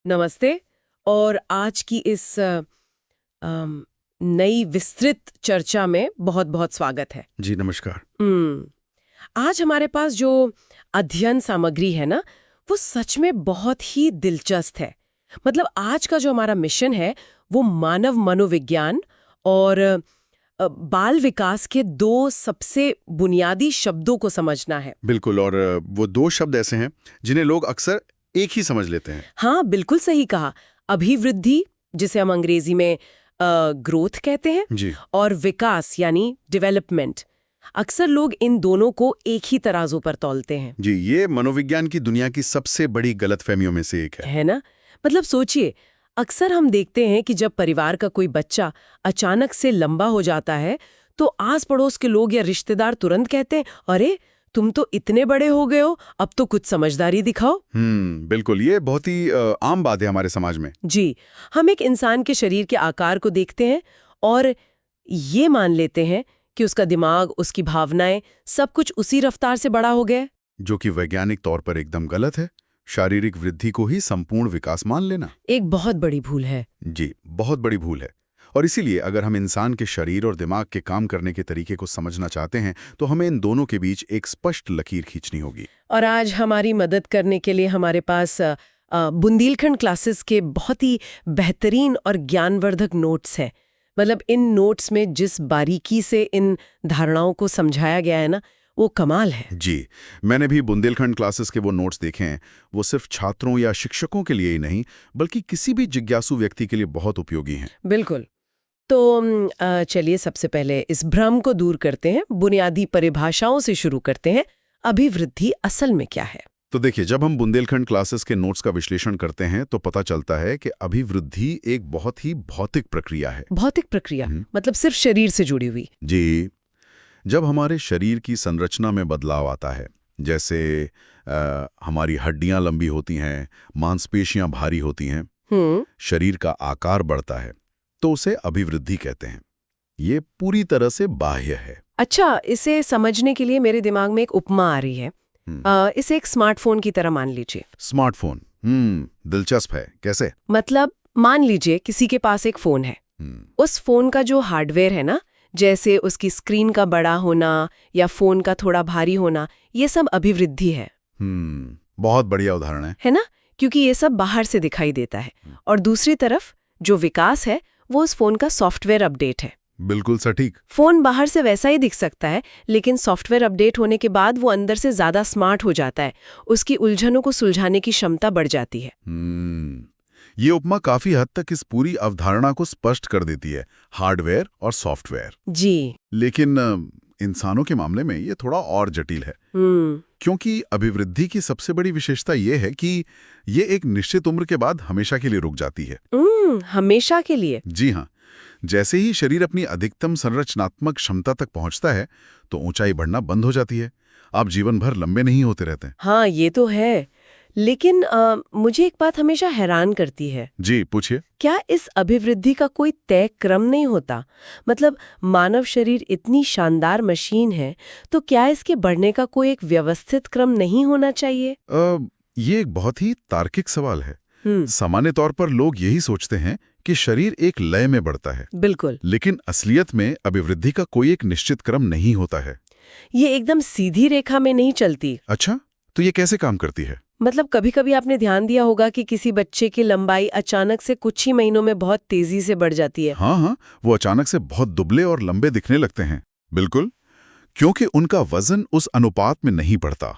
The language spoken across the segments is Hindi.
नमस्ते। और आज की इस नई विस्तृत चर्चा में बहुत बहुत स्वागत है। जी नमस्कार। आज हमारे पास जो अध्ययन सामग्री है ना, वो सच में बहुत ही दिलचस्प है। मतलब आज का जो हमारा मिशन है वो मानव मनोविज्ञान और बाल विकास के दो सबसे बुनियादी शब्दों को समझना है। बिल्कुल, और वो दो शब्द ऐसे हैं जिन्हें लोग अक्सर एक ही समझ लेते हैं। हाँ, बिल्कुल सही कहा। अभिवृद्धि, जिसे हम अंग्रेजी में ग्रोथ कहते हैं, जी और विकास यानी डेवलपमेंट। अक्सर लोग इन दोनों को एक ही तराजू पर तौलते हैं। जी, ये मनोविज्ञान की दुनिया की सबसे बड़ी गलतफहमियों में से एक है ना? मतलब सोचिए, अक्सर हम देखते हैं कि जब परिवार का कोई बच्चा अचानक से लंबा हो जाता है तो आस पड़ोस के लोग या रिश्तेदार तुरंत कहते हैं, अरे तुम तो इतने बड़े हो गए हो, अब तो कुछ समझदारी दिखाओ। बिल्कुल, ये बहुत ही आम बात है हमारे समाज में। जी, हम एक इंसान के शरीर के आकार को देखते हैं और ये मान लेते हैं कि उसका दिमाग, उसकी भावनाएं, सब कुछ उसी रफ्तार से बड़ा हो गया है। जो कि वैज्ञानिक तौर पर एकदम गलत है। शारीरिक वृद्धि को ही संपूर्ण विकास मान लेना एक बहुत बड़ी भूल है। जी, बहुत बड़ी भूल है। और इसीलिए अगर हम इंसान के शरीर और दिमाग के काम करने के तरीके को समझना चाहते हैं तो हमें इन दोनों के बीच एक स्पष्ट लकीर खींचनी होगी। और आज हमारी मदद करने के लिए हमारे पास बुंदेलखंड क्लासेस के बहुत ही बेहतरीन और ज्ञानवर्धक नोट्स हैं। मतलब इन नोट्स में जिस बारीकी से इन धारणाओं को समझाया गया है ना, वो कमाल है। जी, मैंने भी बुंदेलखंड क्लासेस के वो नोट्स देखे हैं। वो सिर्फ छात्रों या शिक्षकों के लिए ही नहीं बल्कि किसी भी जिज्ञासु व्यक्ति के लिए बहुत उपयोगी हैं। बिल्कुल। तो चलिए सबसे पहले इस भ्रम को दूर करते हैं, बुनियादी परिभाषाओं से शुरू करते हैं। अभिवृद्धि असल में क्या है? तो देखिए, जब हम बुंदेलखंड क्लासेस के नोट्स का विश्लेषण करते हैं तो पता चलता है कि अभिवृद्धि एक बहुत ही भौतिक प्रक्रिया है। भौतिक प्रक्रिया मतलब सिर्फ शरीर से जुड़ी हुई? जी, जब हमारे शरीर की संरचना में बदलाव आता है, जैसे हमारी हड्डियां लंबी होती हैं, मांसपेशियां भारी होती हैं, शरीर का आकार बढ़ता है, तो उसे अभिवृद्धि कहते हैं। ये पूरी तरह से बाह्य है। अच्छा, इसे समझने के लिए मेरे दिमाग में एक उपमा आ रही है। इसे एक स्मार्टफोन की तरह मान लीजिए। स्मार्टफोन, दिलचस्प है। कैसे? मतलब मान लीजिए किसी के पास एक फोन है। उस फोन का जो हार्डवेयर है ना, जैसे उसकी स्क्रीन का बड़ा होना या फोन का थोड़ा भारी होना, ये सब अभिवृद्धि है। बहुत बढ़िया उदाहरण है ना? क्योंकि ये सब बाहर से दिखाई देता है। और दूसरी तरफ जो विकास है वो उस फोन का सॉफ्टवेयर अपडेट है। बिल्कुल सटीक। फोन बाहर से वैसा ही दिख सकता है, लेकिन सॉफ्टवेयर अपडेट होने के बाद वो अंदर से ज्यादा स्मार्ट हो जाता है। उसकी उलझनों को सुलझाने की क्षमता बढ़ जाती है। ये उपमा काफी हद तक इस पूरी अवधारणा को स्पष्ट कर देती है, हार्डवेयर और सॉफ्टवेयर। जी, लेकिन इंसानों के मामले में ये थोड़ा और जटिल है। क्योंकि अभिवृद्धि की सबसे बड़ी विशेषता ये है कि ये एक निश्चित उम्र के बाद हमेशा के लिए रुक जाती है। हमेशा के लिए? जी हाँ, जैसे ही शरीर अपनी अधिकतम संरचनात्मक क्षमता तक पहुंचता है तो ऊंचाई बढ़ना बंद हो जाती है। आप जीवन भर लंबे नहीं होते रहते। हाँ, ये तो है। लेकिन मुझे एक बात हमेशा हैरान करती है। जी, पूछिए। क्या इस अभिवृद्धि का कोई तय क्रम नहीं होता? मतलब मानव शरीर इतनी शानदार मशीन है, तो क्या इसके बढ़ने का कोई एक व्यवस्थित क्रम नहीं होना चाहिए? ये एक बहुत ही तार्किक सवाल है। सामान्य तौर पर लोग यही सोचते हैं कि शरीर एक लय में बढ़ता है। बिल्कुल। लेकिन असलियत में अभिवृद्धि का कोई एक निश्चित क्रम नहीं होता है। ये एकदम सीधी रेखा में नहीं चलती। अच्छा, तो ये कैसे काम करती है? मतलब कभी कभी आपने ध्यान दिया होगा कि किसी बच्चे की लंबाई अचानक से कुछ ही महीनों में बहुत तेजी से बढ़ जाती है। हाँ, वो अचानक से बहुत दुबले और लंबे दिखने लगते हैं। बिल्कुल, क्योंकि उनका वजन उस अनुपात में नहीं बढ़ता।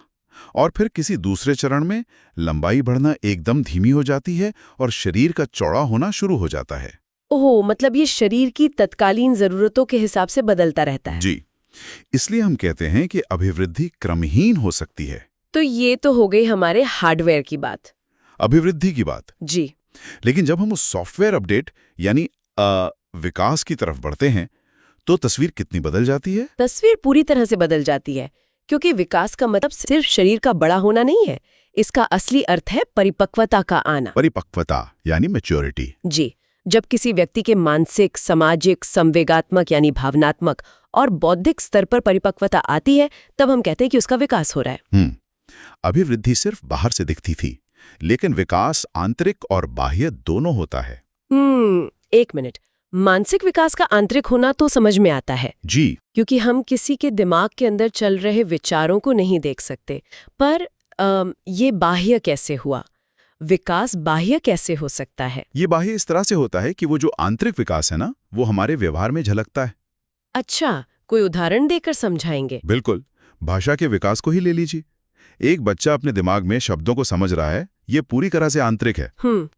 और फिर किसी दूसरे चरण में लंबाई बढ़ना एकदम धीमी हो जाती है और शरीर का चौड़ा होना शुरू हो जाता है। ओह, मतलब ये शरीर की तत्कालीन जरूरतों के हिसाब से बदलता रहता है। जी, इसलिए हम कहते हैं कि अभिवृद्धि क्रमहीन हो सकती है। तो ये तो हो गई हमारे हार्डवेयर की बात, अभिवृद्धि की बात। जी। लेकिन जब हम उस सॉफ्टवेयर अपडेट यानी विकास की तरफ बढ़ते हैं तो तस्वीर कितनी बदल जाती है? तस्वीर पूरी तरह से बदल जाती है, क्योंकि विकास का मतलब सिर्फ शरीर का बड़ा होना नहीं है। इसका असली अर्थ है परिपक्वता का आना। परिपक्वता यानी मैच्योरिटी। जी, जब किसी व्यक्ति के मानसिक, सामाजिक, संवेगात्मक यानी भावनात्मक और बौद्धिक स्तर पर परिपक्वता आती है, तब हम कहते हैं कि उसका विकास हो रहा है। अभिवृद्धि सिर्फ बाहर से दिखती थी, लेकिन विकास आंतरिक और बाह्य दोनों होता है। एक मिनट। मानसिक विकास का आंतरिक होना तो समझ में आता है, जी, क्योंकि हम किसी के दिमाग के अंदर चल रहे विचारों को नहीं देख सकते। पर ये बाह्य कैसे हुआ? विकास बाह्य कैसे हो सकता है? ये बाह्य इस तरह से होता है कि वो जो आंतरिक विकास है ना, वो हमारे व्यवहार में झलकता है। अच्छा, कोई उदाहरण देकर समझाएंगे? बिल्कुल, भाषा के विकास को ही ले लीजिए। एक बच्चा अपने दिमाग में शब्दों को समझ रहा है, ये पूरी तरह से आंतरिक है।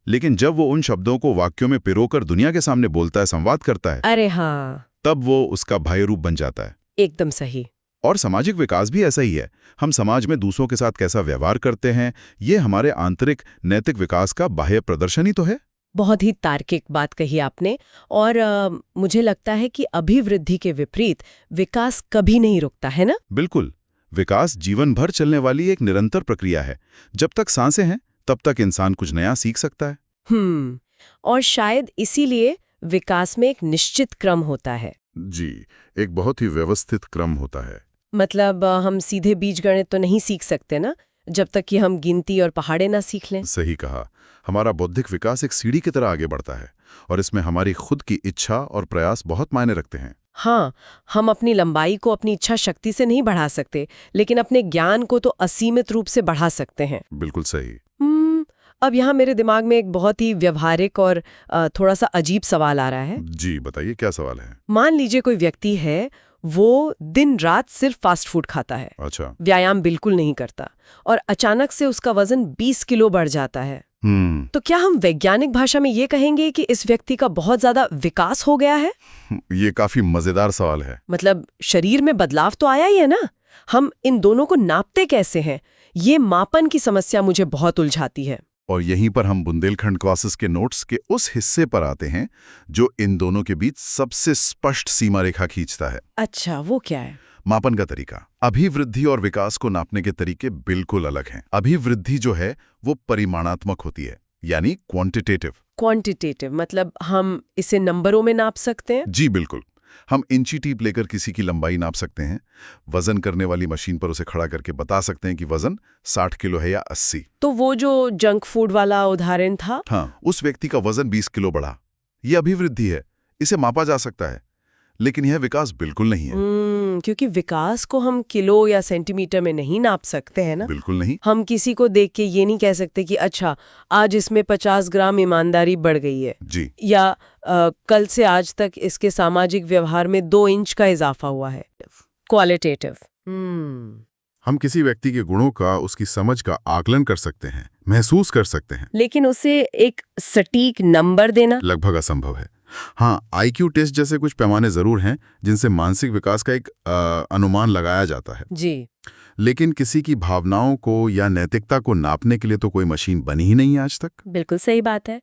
लेकिन जब वो उन शब्दों को वाक्यों में पिरोकर दुनिया के सामने बोलता है, संवाद करता है, अरे हाँ, तब वो उसका बाह्य रूप बन जाता है। एकदम सही। और सामाजिक विकास भी ऐसा ही है। हम समाज में दूसरों के साथ कैसा व्यवहार करते हैं, ये हमारे आंतरिक नैतिक विकास का बाह्य प्रदर्शन ही तो है। बहुत ही तार्किक बात कही आपने। और मुझे लगता है कि अभिवृद्धि के विपरीत विकास कभी नहीं रुकता है ना? बिल्कुल, विकास जीवन भर चलने वाली एक निरंतर प्रक्रिया है। जब तक सांसें हैं, तब तक इंसान कुछ नया सीख सकता है। और शायद इसीलिए विकास में एक निश्चित क्रम होता है। जी, एक बहुत ही व्यवस्थित क्रम होता है। मतलब हम सीधे बीजगणित तो नहीं सीख सकते ना, जब तक कि हम गिनती और पहाड़े ना सीख लें। सही कहा। हमारा बौद्धिक विकास एक सीढ़ी की तरह आगे बढ़ता है और इसमें हमारी खुद की इच्छा और प्रयास बहुत मायने रखते हैं। हाँ, हम अपनी लंबाई को अपनी इच्छा शक्ति से नहीं बढ़ा सकते, लेकिन अपने ज्ञान को तो असीमित रूप से बढ़ा सकते हैं। बिल्कुल सही। अब यहाँ मेरे दिमाग में एक बहुत ही व्यवहारिक और थोड़ा सा अजीब सवाल आ रहा है। जी, बताइए क्या सवाल है? मान लीजिए कोई व्यक्ति है, वो दिन रात सिर्फ फास्ट फूड खाता है, अच्छा। व्यायाम बिल्कुल नहीं करता, और अचानक से उसका वजन 20 किलो बढ़ जाता है। तो क्या हम वैज्ञानिक भाषा में ये कहेंगे कि इस व्यक्ति का बहुत ज्यादा विकास हो गया है? ये काफी मजेदार सवाल है। मतलब शरीर में बदलाव तो आया ही है ना? हम इन दोनों को नापते कैसे हैं? ये मापन की समस्या मुझे बहुत उलझाती है। और यहीं पर हम बुंदेलखंड क्लासेस के नोट्स के उस हिस्से पर आते हैं जो इन दोनों के बीच सबसे स्पष्ट सीमा रेखा खींचता है। अच्छा, वो क्या है? मापन का तरीका। अभिवृद्धि और विकास को नापने के तरीके बिल्कुल अलग हैं। अभिवृद्धि जो है वो परिमाणात्मक होती है, यानी क्वांटिटेटिव। क्वांटिटेटिव मतलब हम इसे नंबरों में नाप सकते हैं? जी बिल्कुल। हम इंची टीप लेकर किसी की लंबाई नाप सकते हैं, वजन करने वाली मशीन पर उसे खड़ा करके बता सकते हैं कि वजन 60 किलो है या 80। तो वो जो जंक फूड वाला उदाहरण था, हाँ, उस व्यक्ति का वजन 20 किलो बढ़ा, ये अभिवृद्धि है, इसे मापा जा सकता है। लेकिन यह विकास बिल्कुल नहीं है। क्योंकि विकास को हम किलो या सेंटीमीटर में नहीं नाप सकते हैं ना? बिल्कुल नहीं। हम किसी को देख के ये नहीं कह सकते कि अच्छा आज इसमें 50 ग्राम ईमानदारी बढ़ गई है, जी, या कल से आज तक इसके सामाजिक व्यवहार में 2 इंच का इजाफा हुआ है। क्वालिटेटिव। हम किसी व्यक्ति के गुणों का, उसकी समझ का आकलन कर सकते हैं, महसूस कर सकते हैं, लेकिन उसे एक सटीक नंबर देना लगभग असंभव है। हाँ, IQ टेस्ट जैसे कुछ पैमाने जरूर हैं जिनसे मानसिक विकास का एक अनुमान लगाया जाता है। जी, लेकिन किसी की भावनाओं को या नैतिकता को नापने के लिए तो कोई मशीन बनी ही नहीं आज तक। बिल्कुल सही बात है।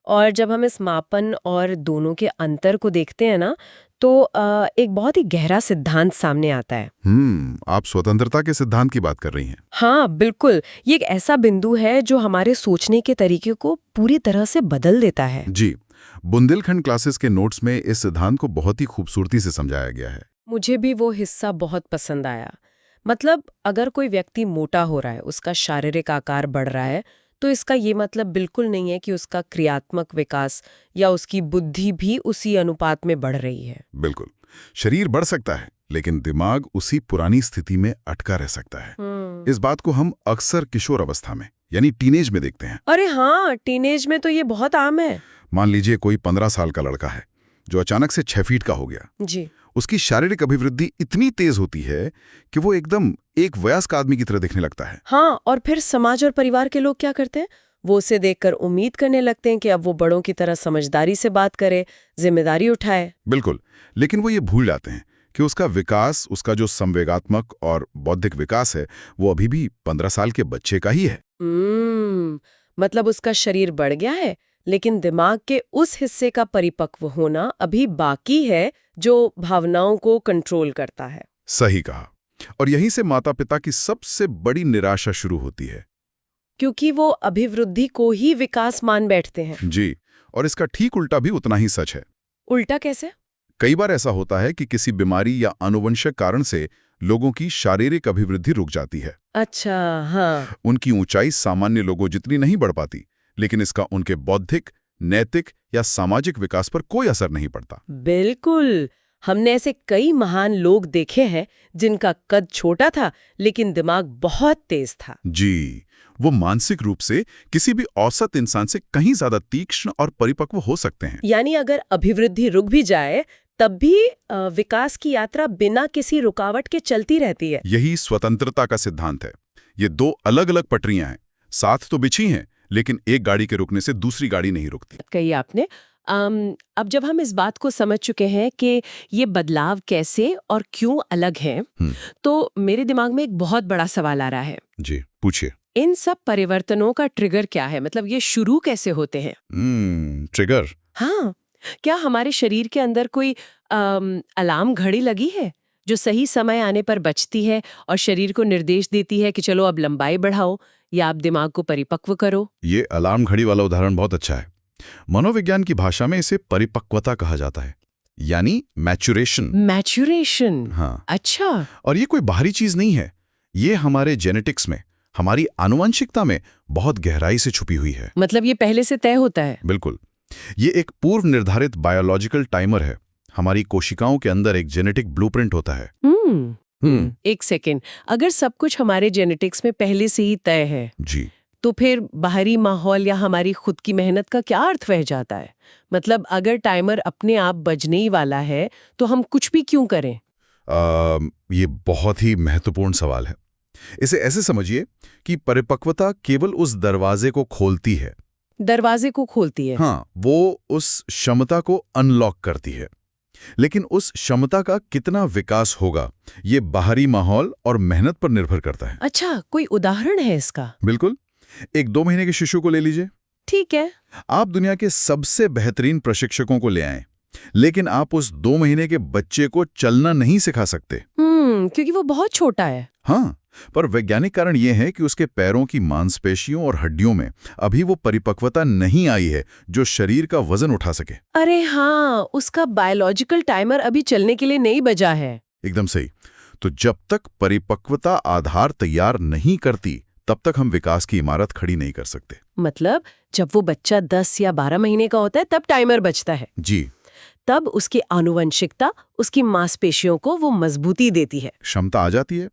और जब हम इस मापन और दोनों के अंतर को देखते हैं ना, तो एक बहुत ही गहरा सिद्धांत सामने आता है। आप स्वतंत्रता के सिद्धांत की बात कर रही हैं। हाँ बिल्कुल, ये एक ऐसा बिंदु है जो हमारे सोचने के तरीके को पूरी तरह से बदल देता है। जी, बुंदेलखंड क्लासेस के नोट्स में इस सिद्धांत को बहुत ही खूबसूरती से समझाया गया है। मुझे भी वो हिस्सा बहुत पसंद आया। मतलब अगर कोई व्यक्ति मोटा हो रहा है, उसका शारीरिक आकार बढ़ रहा है, तो इसका ये मतलब बिल्कुल नहीं है कि उसका क्रियात्मक विकास या उसकी बुद्धि भी उसी अनुपात में बढ़ रही है। बिल्कुल, शरीर बढ़ सकता है लेकिन दिमाग उसी पुरानी स्थिति में अटका रह सकता है। इस बात को हम अक्सर किशोर अवस्था में यानी टीनेज में देखते हैं। अरे हाँ, टीनेज में तो ये बहुत आम है। मान लीजिए कोई 15 साल का लड़का है जो अचानक से 6 फीट का हो गया। जी, उसकी शारीरिक अभिवृद्धि इतनी तेज होती है कि वो एकदम एक वयस्क आदमी की तरह दिखने लगता है। हाँ, और फिर समाज और परिवार के लोग क्या करते हैं? वो उसे देखकर उम्मीद करने लगते हैं कि अब वो बड़ों की तरह समझदारी से बात करे, जिम्मेदारी उठाए। बिल्कुल, लेकिन वो ये भूल जाते हैं कि उसका विकास, उसका जो संवेगात्मक और बौद्धिक विकास है, वो अभी भी 15 साल के बच्चे का ही है। मतलब उसका शरीर बढ़ गया है, लेकिन दिमाग के उस हिस्से का परिपक्व होना अभी बाकी है जो भावनाओं को कंट्रोल करता है। सही कहा। और यहीं से माता-पिता की सबसे बड़ी निराशा शुरू होती है, क्योंकि वो अभिवृद्धि को ही विकास मान बैठते हैं। जी, और इसका ठीक उल्टा भी उतना ही सच है। उल्टा कैसे? कई बार ऐसा होता है कि किसी बीमारी या आनुवंशिक कारण से लोगों की शारीरिक अभिवृद्धि रुक जाती है। अच्छा, हाँ। उनकी ऊंचाई सामान्य लोगों जितनी नहीं बढ़ पाती, लेकिन इसका उनके बौद्धिक, नैतिक या सामाजिक विकास पर कोई असर नहीं पड़ता। बिल्कुल। हमने ऐसे कई महान लोग देखे हैं जिनका कद छोटा था लेकिन दिमाग बहुत तेज था। जी, वो मानसिक रूप से किसी भी औसत इंसान से कहीं ज्यादा तीक्ष्ण और परिपक्व हो सकते हैं। यानी अगर अभिवृद्धि रुक भी जाए तब भी विकास की यात्रा बिना किसी रुकावट के चलती रहती है। यही स्वतंत्रता का सिद्धांत है। ये दो अलग अलग पटरियां हैं, साथ तो बिछी हैं, लेकिन एक गाड़ी के रुकने से दूसरी गाड़ी नहीं रुकती। कही आपने। अब जब हम इस बात को समझ चुके हैं कि ये बदलाव कैसे और क्यों अलग हैं, तो मेरे दिमाग में एक बहुत बड़ा सवाल आ रहा है। जी, पूछिए। इन सब परिवर्तनों का ट्रिगर क्या है? मतलब ये शुरू कैसे होते हैं? ट्रिगर? हाँ, क्या हमारे शरीर के अंदर कोई अलार्म घड़ी लगी है जो सही समय आने पर बजती है और शरीर को निर्देश देती है कि चलो अब लंबाई बढ़ाओ या आप दिमाग को परिपक्व करो? ये अलार्म घड़ी वाला उदाहरण बहुत अच्छा है। मनोविज्ञान की भाषा में इसे परिपक्वता कहा जाता है, यानी मैच्योरेशन। मैच्योरेशन? हाँ। अच्छा। और ये कोई बाहरी चीज नहीं है, ये हमारे जेनेटिक्स में, हमारी आनुवंशिकता में बहुत गहराई से छुपी हुई है। मतलब ये पहले से तय होता है? बिल्कुल। ये एक पूर्व निर्धारित बायोलॉजिकल टाइमर है। हमारी कोशिकाओं के अंदर एक जेनेटिक ब्लूप्रिंट होता है। एक सेकेंड, अगर सब कुछ हमारे जेनेटिक्स में पहले से ही तय है, जी, तो फिर बाहरी माहौल या हमारी खुद की मेहनत का क्या अर्थ रह जाता है? मतलब अगर टाइमर अपने आप बजने ही वाला है तो हम कुछ भी क्यों करें? ये बहुत ही महत्वपूर्ण सवाल है। इसे ऐसे समझिए कि परिपक्वता केवल उस दरवाजे को खोलती है। दरवाजे को खोलती है? हाँ, वो उस क्षमता को अनलॉक करती है। लेकिन उस क्षमता का कितना विकास होगा, ये बाहरी माहौल और मेहनत पर निर्भर करता है। अच्छा, कोई उदाहरण है इसका? बिल्कुल। एक 2 महीने के शिशु को ले लीजिए। ठीक है। आप दुनिया के सबसे बेहतरीन प्रशिक्षकों को ले आए, लेकिन आप उस 2 महीने के बच्चे को चलना नहीं सिखा सकते। क्योंकि वो बहुत छोटा है। हाँ, पर वैज्ञानिक कारण यह है कि उसके पैरों की मांसपेशियों और हड्डियों में अभी वो परिपक्वता नहीं आई है जो शरीर का वजन उठा सके। अरे हाँ, उसका बायोलॉजिकल टाइमर अभी चलने के लिए नहीं बजा है। एकदम सही। तो जब तक परिपक्वता आधार तैयार नहीं करती, तब तक हम विकास की इमारत खड़ी नहीं कर सकते। मतलब जब वो बच्चा 10 या 12 महीने का होता है तब टाइमर बजता है? जी। तब उसकी आनुवंशिकता, उसकी मांसपेशियों को वो मजबूती देती है। क्षमता आ जाती है,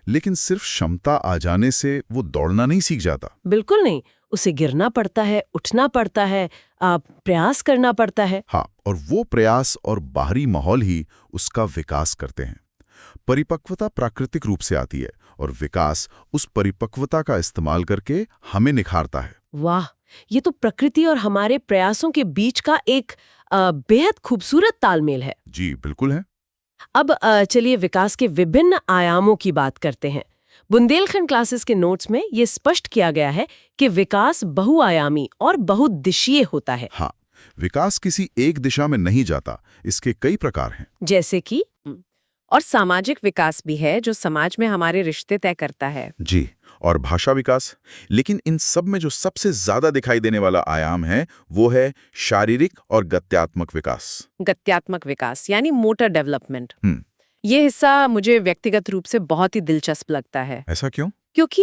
लेकिन सिर्फ क्षमता आ जाने से वो दौड़ना नहीं सीख जाता। बिल्कुल नहीं, उसे गिरना पड़ता है, उठना पड़ता है, प्रयास करना पड़ता है। हाँ, और वो प्रयास और बाहरी माहौल ही उसका विकास करते हैं। परिपक्वता प्राकृतिक रूप से आती है और विकास उस परिपक्वता का इस्तेमाल करके हमें निखारता है। वाह, ये तो प्रकृति और हमारे प्रयासों के बीच का एक बेहद खूबसूरत तालमेल है। जी, बिल्कुल है। अब चलिए विकास के विभिन्न आयामों की बात करते हैं। बुंदेलखंड क्लासेस के नोट्स में ये स्पष्ट किया गया है कि विकास बहुआयामी और बहुदिशीय होता है। हाँ, विकास किसी एक दिशा में नहीं जाता, इसके कई प्रकार हैं। जैसे कि और सामाजिक विकास भी है जो समाज में हमारे रिश्ते तय करता है। जी, और भाषा विकास। लेकिन इन सब में जो सबसे ज्यादा दिखाई देने वाला आयाम है वो है शारीरिक और गत्यात्मक विकास। गत्यात्मक विकास यानी मोटर डेवलपमेंट। ये हिस्सा मुझे व्यक्तिगत रूप से बहुत ही दिलचस्प लगता है। ऐसा क्यों? क्योंकि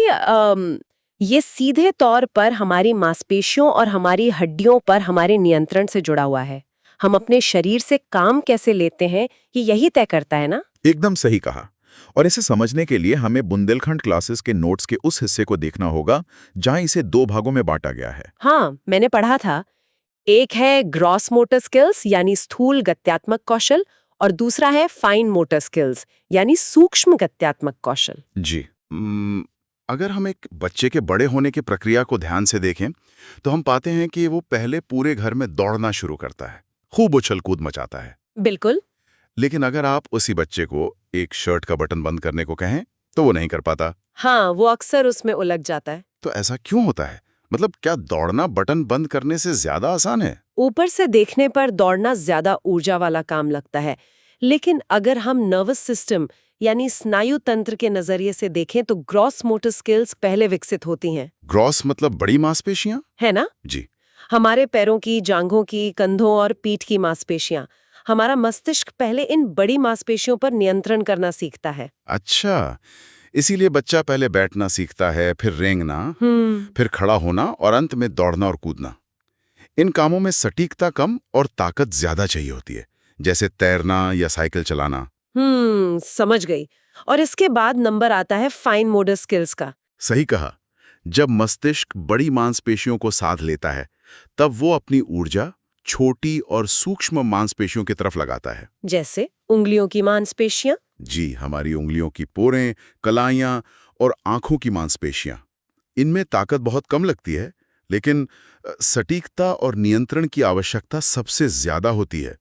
ये सीधे तौर पर हमारी मांसपेशियों और हमारी हड्डियों पर हमारे नियंत्रण से जुड़ा हुआ है। हम अपने शरीर से काम कैसे लेते हैं ये यही तय करता है ना? एकदम सही कहा। और इसे समझने के लिए हमें बुंदेलखंड क्लासेस के नोट्स के उस हिस्से को देखना होगा जहां इसे 2 भागों में बांटा गया है। हाँ, मैंने पढ़ा था। एक है ग्रॉस मोटर स्किल्स यानी स्थूल गत्यात्मक कौशल और दूसरा है फाइन मोटर स्किल्स यानी सूक्ष्म गत्यात्मक कौशल। जी। अगर हम एक बच्चे के बड़े होने की प्रक्रिया को ध्यान से देखें तो हम पाते हैं कि वो पहले पूरे घर में दौड़ना शुरू करता है, खूब उछल कूद मचाता है। बिल्कुल। लेकिन अगर आप उसी बच्चे को एक शर्ट का बटन बंद करने को कहें तो वो नहीं कर पाता। हाँ, वो अक्सर उसमें उलझ जाता है। तो ऐसा क्यों होता है? मतलब क्या दौड़ना बटन बंद करने से ज्यादा आसान है? ऊपर से देखने पर दौड़ना ज्यादा ऊर्जा वाला काम लगता है, लेकिन अगर हम नर्वस सिस्टम यानी स्नायु तंत्र के नजरिए से देखें तो ग्रॉस मोटर स्किल्स पहले विकसित होती हैं। ग्रॉस मतलब बड़ी मांसपेशियां? है ना? जी। हमारे पैरों की, जांघों की, कंधों और पीठ की मांसपेशियां हमारा मस्तिष्क पहले इन बड़ी मांसपेशियों पर नियंत्रण करना सीखता है। अच्छा, इसीलिए बच्चा पहले बैठना सीखता है, फिर रेंगना, फिर खड़ा होना और अंत में दौड़ना और कूदना। इन कामों में सटीकता कम और ताकत ज्यादा चाहिए होती है, जैसे तैरना या साइकिल चलाना। समझ गई। और इसके बाद नंबर आता है फाइन मोटर स्किल्स का। सही कहा। जब मस्तिष्क बड़ी मांसपेशियों को साध लेता है, तब वो अपनी ऊर्जा छोटी और सूक्ष्म मांसपेशियों की तरफ लगाता है। जैसे उंगलियों की मांसपेशियां। जी, हमारी उंगलियों की पोरें, कलाइयां और आंखों की मांसपेशियां। इनमें ताकत बहुत कम लगती है, लेकिन सटीकता और नियंत्रण की आवश्यकता सबसे ज्यादा होती है।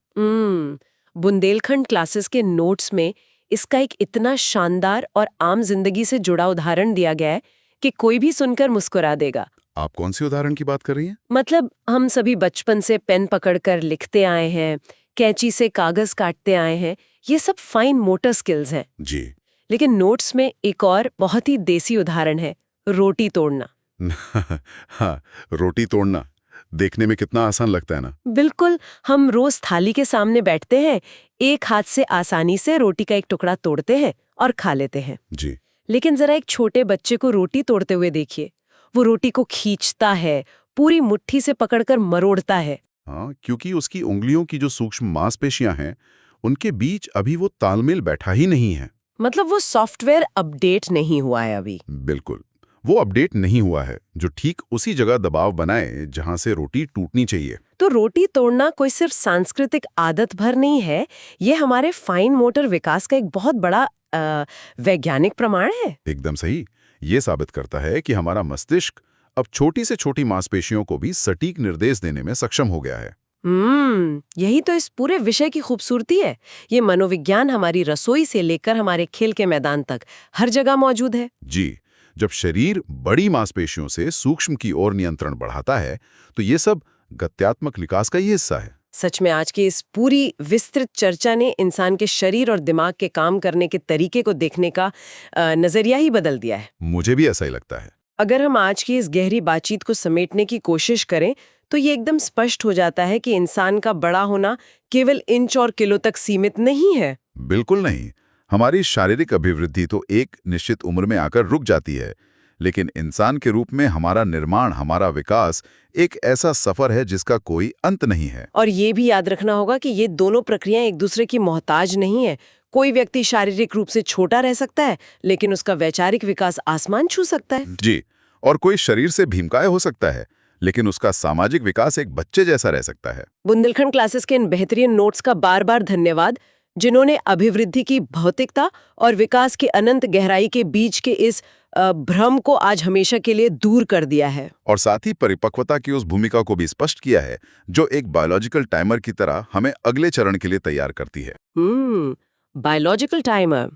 बुंदेलखंड क्लासेस के नोट्स में इसका एक इतना शानदार और आम जिंदगी से जुड़ा उदाहरण दिया गया है कि कोई भी सुनकर मुस्कुरा देगा। आप कौन सी उदाहरण की बात कर रही हैं? मतलब हम सभी बचपन से पेन पकड़कर लिखते आए हैं, कैंची से कागज काटते आए हैं, ये सब फाइन मोटर स्किल्स हैं। जी। लेकिन नोट्स में एक और बहुत ही देसी उदाहरण है, रोटी तोड़ना। हाँ, रोटी तोड़ना देखने में कितना आसान लगता है ना। बिल्कुल, हम रोज थाली के सामने बैठते हैं, एक हाथ से आसानी से रोटी का एक टुकड़ा तोड़ते हैं और खा लेते हैं। जी। लेकिन जरा एक छोटे बच्चे को रोटी तोड़ते हुए देखिए। वो रोटी को खींचता है, पूरी मुट्ठी से पकड़कर मरोड़ता है। हाँ, क्योंकि उसकी उंगलियों की जो सूक्ष्म मांसपेशियां हैं, उनके बीच अभी वो तालमेल बैठा ही नहीं है। मतलब वो सॉफ्टवेयर अपडेट नहीं हुआ है अभी। बिल्कुल, वो अपडेट नहीं हुआ है, जो ठीक उसी जगह दबाव बनाए जहां से रोटी टूटनी चाहिए। तो रोटी तोड़ना कोई सिर्फ सांस्कृतिक आदत भर नहीं है, ये हमारे फाइन मोटर विकास का एक बहुत बड़ा वैज्ञानिक प्रमाण है। एकदम सही। ये साबित करता है कि हमारा मस्तिष्क अब छोटी से छोटी मांसपेशियों को भी सटीक निर्देश देने में सक्षम हो गया है। यही तो इस पूरे विषय की खूबसूरती है। ये मनोविज्ञान हमारी रसोई से लेकर हमारे खेल के मैदान तक हर जगह मौजूद है। जी, जब शरीर बड़ी मांसपेशियों से सूक्ष्म की ओर नियंत्रण बढ़ाता है, तो ये सब गत्यात्मक विकास का ही हिस्सा है। सच में आज की इस पूरी विस्तृत चर्चा ने इंसान के शरीर और दिमाग के काम करने के तरीके को देखने का नजरिया ही बदल दिया है। मुझे भी ऐसा ही लगता है। अगर हम आज की इस गहरी बातचीत को समेटने की कोशिश करें, तो ये एकदम स्पष्ट हो जाता है कि इंसान का बड़ा होना केवल इंच और किलो तक सीमित नहीं है। बिल्कुल नहीं। हमारी शारीरिक अभिवृद्धि तो एक निश्चित उम्र में आकर रुक जाती है, लेकिन इंसान के रूप में हमारा निर्माण, हमारा विकास एक ऐसा सफर है जिसका कोई अंत नहीं है। और ये भी याद रखना होगा कि ये दोनों प्रक्रियाएं एक दूसरे की मोहताज नहीं है। कोई व्यक्ति शारीरिक रूप से छोटा रह सकता है, लेकिन उसका वैचारिक विकास आसमान छू सकता है। जी, और कोई शरीर से भीमकाय हो सकता है, लेकिन उसका सामाजिक विकास एक बच्चे जैसा रह सकता है। बुंदेलखंड क्लासेस के इन बेहतरीन नोट्स का बार बार धन्यवाद, जिन्होंने अभिवृद्धि की भौतिकता और विकास की अनंत गहराई के बीच के इस भ्रम को आज हमेशा के लिए दूर कर दिया है। और साथ ही परिपक्वता की उस भूमिका को भी स्पष्ट किया है, जो एक बायोलॉजिकल टाइमर की तरह हमें अगले चरण के लिए तैयार करती है। Biological timer.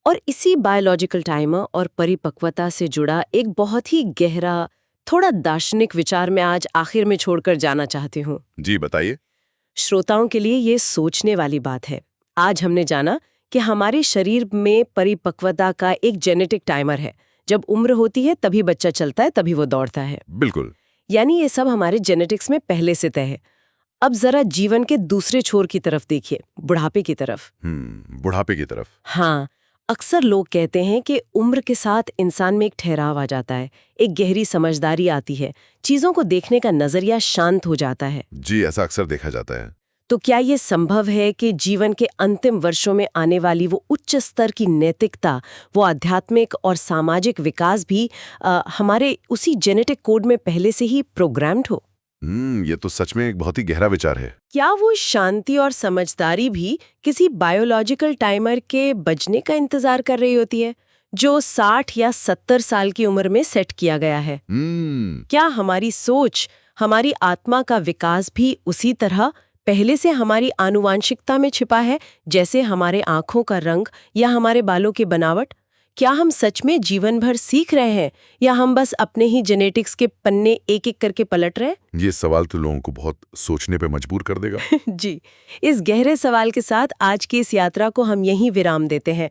और इसी बायोलॉजिकल टाइमर और परिपक्वता से जुड़ा एक बहुत ही गहरा, थोड़ा दार्शनिक विचार मैं आज आखिर में छोड़कर जाना चाहती हूँ। जी बताइए। श्रोताओं के लिए ये सोचने वाली बात है। आज हमने जाना कि हमारे शरीर में परिपक्वता का एक जेनेटिक टाइमर है। जब उम्र होती है तभी बच्चा चलता है, तभी वो दौड़ता है। बिल्कुल। यानी ये सब हमारे जेनेटिक्स में पहले से तय है। अब जरा जीवन के दूसरे छोर की तरफ देखिए, बुढ़ापे की तरफ। बुढ़ापे की तरफ। हाँ, अक्सर लोग कहते हैं कि उम्र के साथ इंसान में एक ठहराव आ जाता है, एक गहरी समझदारी आती है, चीजों को देखने का नजरिया शांत हो जाता है। जी, ऐसा अक्सर देखा जाता है। तो क्या ये संभव है कि जीवन के अंतिम वर्षों में आने वाली वो उच्च स्तर की नैतिकता, वो आध्यात्मिक और सामाजिक विकास भी हमारे उसी जेनेटिक कोड में पहले से ही प्रोग्राम्ड हो? ये तो सच में एक बहुत ही गहरा विचार है। क्या वो शांति और समझदारी भी किसी बायोलॉजिकल टाइमर के बजने का इंतजार कर रही होती है, जो 60 या 70 साल की उम्र में सेट किया गया है? क्या हमारी सोच, हमारी आत्मा का विकास भी उसी तरह पहले से हमारी आनुवांशिकता में छिपा है, जैसे हमारे आंखों का रंग या हमारे बालों की बनावट? क्या हम सच में जीवन भर सीख रहे हैं, या हम बस अपने ही जेनेटिक्स के पन्ने एक एक करके पलट रहे हैं? ये सवाल तो लोगों को बहुत सोचने पे मजबूर कर देगा। जी, इस गहरे सवाल के साथ आज की इस यात्रा को हम यहीं विराम देते हैं।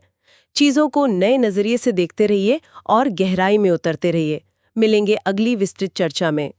चीजों को नए नजरिए से देखते रहिए और गहराई में उतरते रहिए। मिलेंगे अगली विस्तृत चर्चा में।